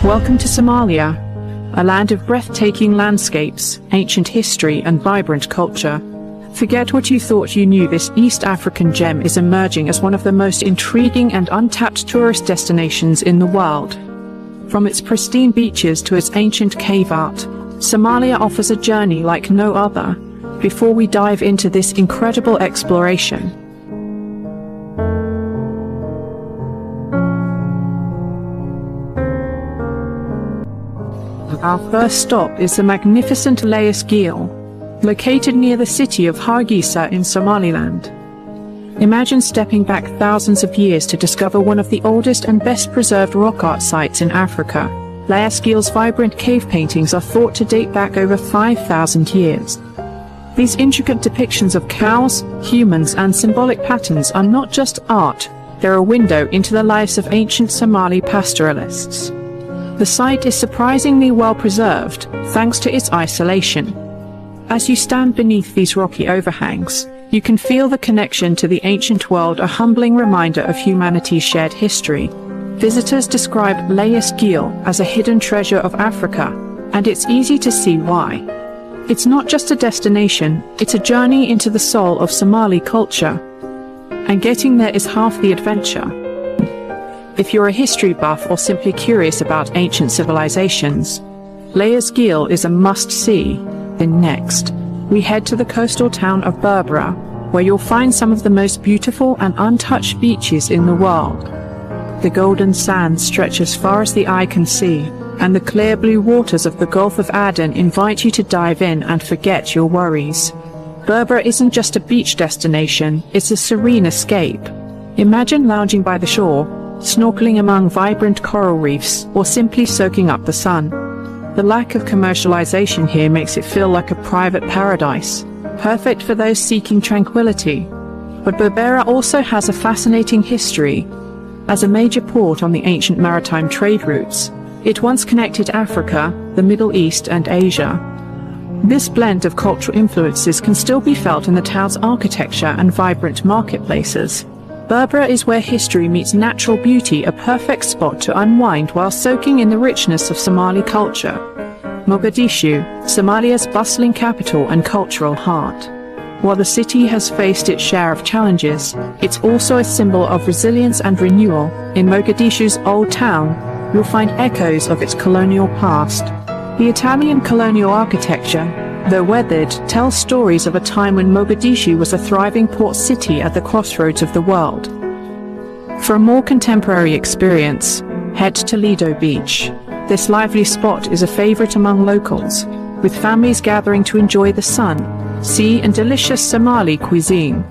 Welcome to Somalia, a land of breathtaking landscapes, ancient history, and vibrant culture. Forget what you thought you knew. This East African gem is emerging as one of the most intriguing and untapped tourist destinations in the world. From its pristine beaches to its ancient cave art, Somalia offers a journey like no other. Before we dive into this incredible exploration, our first stop is the magnificent Layas Geel, located near the city of Hargeisa in Somaliland. Imagine stepping back thousands of years to discover one of the oldest and best preserved rock art sites in Africa. Layas Geel's vibrant cave paintings are thought to date back over 5,000 years. These intricate depictions of cows, humans, and symbolic patterns are not just art, they're a window into the lives of ancient Somali pastoralists. The site is surprisingly well preserved, thanks to its isolation. As you stand beneath these rocky overhangs, you can feel the connection to the ancient world, a humbling reminder of humanity's shared history. Visitors describe Layas Geel as a hidden treasure of Africa, and it's easy to see why. It's not just a destination, it's a journey into the soul of Somali culture. And getting there is half the adventure. If you're a history buff or simply curious about ancient civilizations, Layas Geel is a must-see. Then next, we head to the coastal town of Berbera, where you'll find some of the most beautiful and untouched beaches in the world. The golden sands stretch as far as the eye can see, and the clear blue waters of the Gulf of Aden invite you to dive in and forget your worries. Berbera isn't just a beach destination, it's a serene escape. Imagine lounging by the shore, snorkeling among vibrant coral reefs, or simply soaking up the sun. The lack of commercialization here makes it feel like a private paradise, perfect for those seeking tranquility. But Berbera also has a fascinating history. As a major port on the ancient maritime trade routes, it once connected Africa, the Middle East, and Asia. This blend of cultural influences can still be felt in the town's architecture and vibrant marketplaces. Berbera is where history meets natural beauty, a perfect spot to unwind while soaking in the richness of Somali culture. Mogadishu, Somalia's bustling capital and cultural heart. While the city has faced its share of challenges, it's also a symbol of resilience and renewal. In Mogadishu's old town, you'll find echoes of its colonial past. The Italian colonial architecture, though weathered, tells stories of a time when Mogadishu was a thriving port city at the crossroads of the world. For a more contemporary experience, head to Lido Beach. This lively spot is a favorite among locals, with families gathering to enjoy the sun, sea, and delicious Somali cuisine.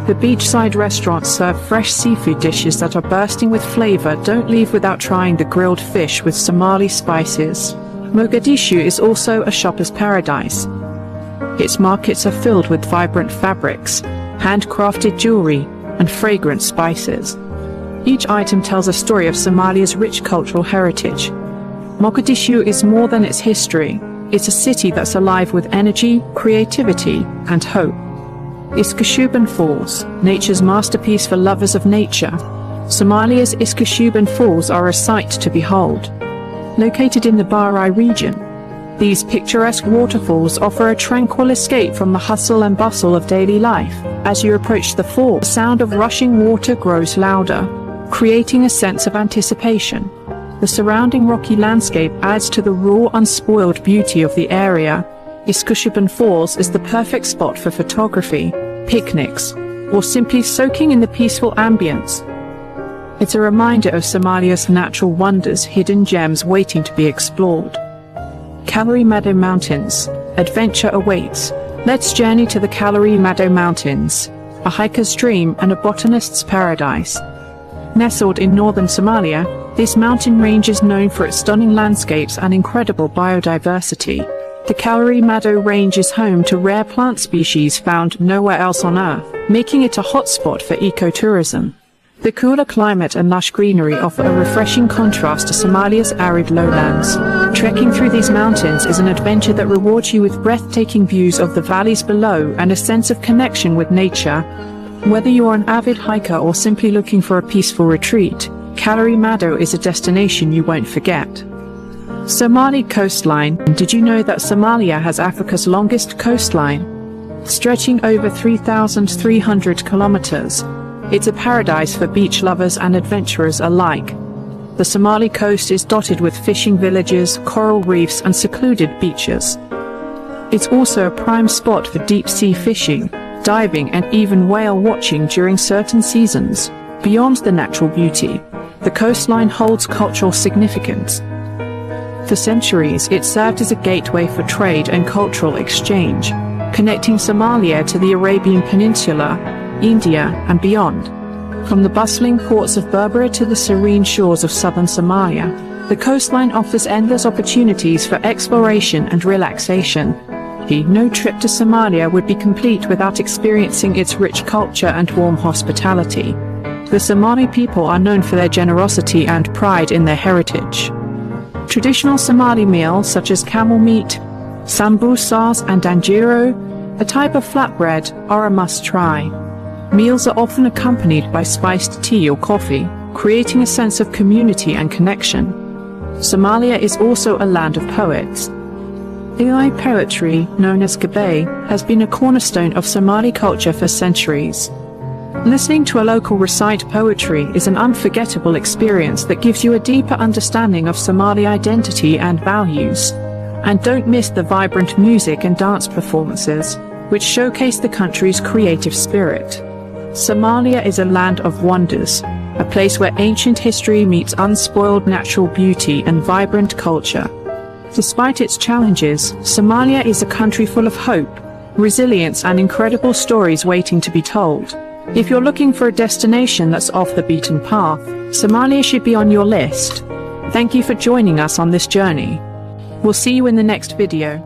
The beachside restaurants serve fresh seafood dishes that are bursting with flavor. Don't leave without trying the grilled fish with Somali spices. Mogadishu is also a shopper's paradise. Its markets are filled with vibrant fabrics, handcrafted jewelry, and fragrant spices. Each item tells a story of Somalia's rich cultural heritage. Mogadishu is more than its history. It's a city that's alive with energy, creativity, and hope. Iskashuban Falls, nature's masterpiece for lovers of nature. Somalia's Iskashuban Falls are a sight to behold. Located in the Barai region, these picturesque waterfalls offer a tranquil escape from the hustle and bustle of daily life. As you approach the fall, the sound of rushing water grows louder, creating a sense of anticipation. The surrounding rocky landscape adds to the raw, unspoiled beauty of the area. Iskashuban Falls is the perfect spot for photography, picnics, or simply soaking in the peaceful ambience. It's a reminder of Somalia's natural wonders, hidden gems waiting to be explored. Kalari Mado Mountains. Adventure awaits. Let's journey to the Kalari Mado Mountains, a hiker's dream and a botanist's paradise. Nestled in northern Somalia, this mountain range is known for its stunning landscapes and incredible biodiversity. The Kalari Mado Range is home to rare plant species found nowhere else on Earth, making it a hotspot for ecotourism. The cooler climate and lush greenery offer a refreshing contrast to Somalia's arid lowlands. Trekking through these mountains is an adventure that rewards you with breathtaking views of the valleys below and a sense of connection with nature. Whether you are an avid hiker or simply looking for a peaceful retreat, Kalari Mado is a destination you won't forget. Somali coastline. Did you know that Somalia has Africa's longest coastline? Stretching over 3,300 kilometers. It's a paradise for beach lovers and adventurers alike. The Somali coast is dotted with fishing villages, coral reefs and secluded beaches. It's also a prime spot for deep-sea fishing, diving and even whale watching during certain seasons. Beyond the natural beauty, the coastline holds cultural significance. For centuries, it served as a gateway for trade and cultural exchange, connecting Somalia to the Arabian Peninsula, India, and beyond. From the bustling ports of Berbera to the serene shores of southern Somalia, the coastline offers endless opportunities for exploration and relaxation. No trip to Somalia would be complete without experiencing its rich culture and warm hospitality. The Somali people are known for their generosity and pride in their heritage. Traditional Somali meals such as camel meat, sambusas and danjiro, a type of flatbread, are a must-try. Meals are often accompanied by spiced tea or coffee, creating a sense of community and connection. Somalia is also a land of poets. Ilai poetry, known as gabe, has been a cornerstone of Somali culture for centuries. Listening to a local recite poetry is an unforgettable experience that gives you a deeper understanding of Somali identity and values. And don't miss the vibrant music and dance performances, which showcase the country's creative spirit. Somalia is a land of wonders, a place where ancient history meets unspoiled natural beauty and vibrant culture. Despite its challenges, Somalia is a country full of hope, resilience and incredible stories waiting to be told. If you're looking for a destination that's off the beaten path, Somalia should be on your list. Thank you for joining us on this journey. We'll see you in the next video.